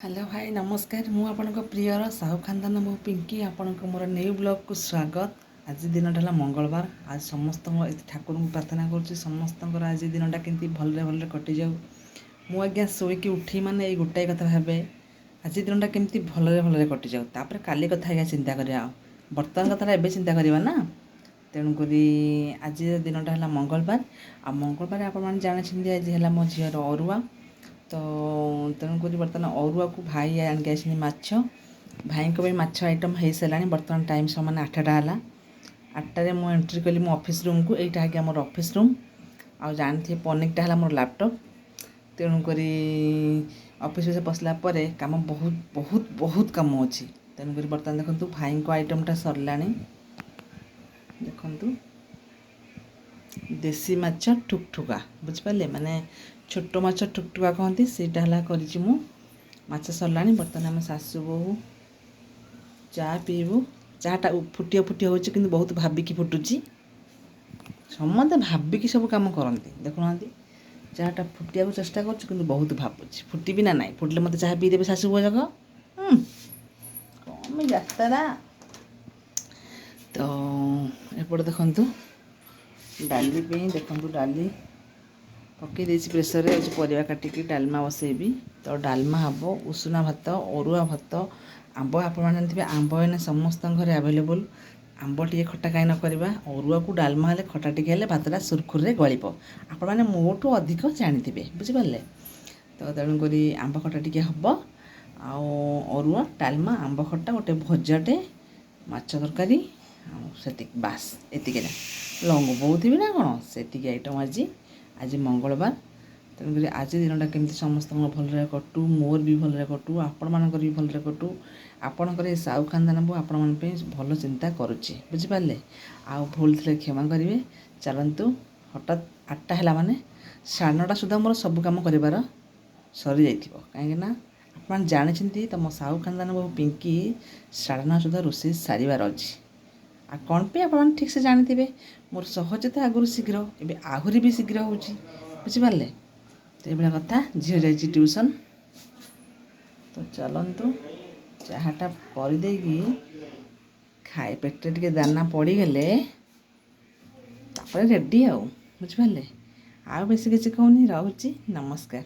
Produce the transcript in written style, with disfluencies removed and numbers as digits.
Hello भाई नमस्कार मु आपन प्रियर साहू खानदान मो पिंकी आपण मोर न्यू ब्लॉग को स्वागत। आज दिनटा मंगलवार। आज समस्त ठाकुर को प्रार्थना करुँच समस्त आज दिनटा केमती भलरे भलरे कटि जाऊ। मु आज्ञा शोकी उठी माने गोटाए कथा भावे आज दिनटा केमती भलरे भलरे कटि जाऊ। तापर काली कथा आज्ञा चिंता करिया वर्तमान कथा एबे चिंता करिया ना। तेणुक आज दिनटा है मंगलवार। आ मंगलवार आपण मैंने जानी आज है मो झीर अरुआ। तो तेणुक बर्तमान अरुआ को भाई आनिक आस माछ भाई को माछ आइटम हो सारा। बर्तमान टाइम समान 8टा है 8टारे मुझे एंट्री कली मो ऑफिस रूम को। यहाँ आगे मोर ऑफिस रूम आ जानते पनिकटा है मोर लैपटॉप। तेणुक ऑफिस पसला काम बहुत बहुत बहुत कम अच्छी। तेणुक बर्तमान देखो भाई को आइटमटा सरला देखु देसी माछ ठुकठुका बुझिपारे माने छोट माछ ठुकठुका कहती सेटा है करी माछ सरला। बर्तमान आम सासू बहु चा पीबू। चाटा फुटिया फुटिया हो कि बहुत भाविकी फुटुची समस्ते भाविकी सब कम करती देखुना चाटा फुटिया को चेष्टा कर बहुत भावुची फुटी भी ना ना फुटले मत चाह पीदेवे शाशु पुआ जाक कम जातरा। तो एपटे देखु डाली देखु डाली पकई देसी प्रेसर रे आज परिवा काटिकी डालमा बसैबी। तो डालमा हम उषुना भात अरुआ भात आंब आप जानते आंब एने समस्त घर आवेलेबल। आंब टे खटा कहीं न करवा अरुआ को डालमा हेल्ले खटा टे हेल्ले भातटा सुरखुरे गलिप आप मैंने मोठू अधिक जाथे बुझिपारे। तो तेणुक आंब खटा टे हम अरुआ डालमा आंब खटा गोटे भजाटे माछ तरकारी से बास एतिक लंग बहुत ना कौन से आइटम आज आज मंगलवार। तेणुक आज दिनटा केमती समस्त भलरे कटू मोर भी भलरे कटू आपण मानकर भी भलरे कटू। आपणकर साहू खानदान बो आपण मन पे भल चिंता करुच्ची बुझिपारे। आ भूल थे क्षमा करेंगे। चलतु हठात 8टा है माने 9:30 सुधा मोर सब कम कर सरी जाइथिबो कहीं आप जानी तुम साहू खानदान बो पिंकी 9:30 सुधा रोषे सारिबार अच्छी। आ कौन पे आप ठीक से जानते मोर सहज तो आगुरी शीघ्र ए आहरी भी शीघ्र हो बुझिपारे। तो ये कथा झील जा ट्यूशन। तो चलतु चाहाटा करदे खाए पेटे टे दाना पड़गले रेडी आ बुझिपारे। आ बेसी किसी कहूनी रहुची नमस्कार।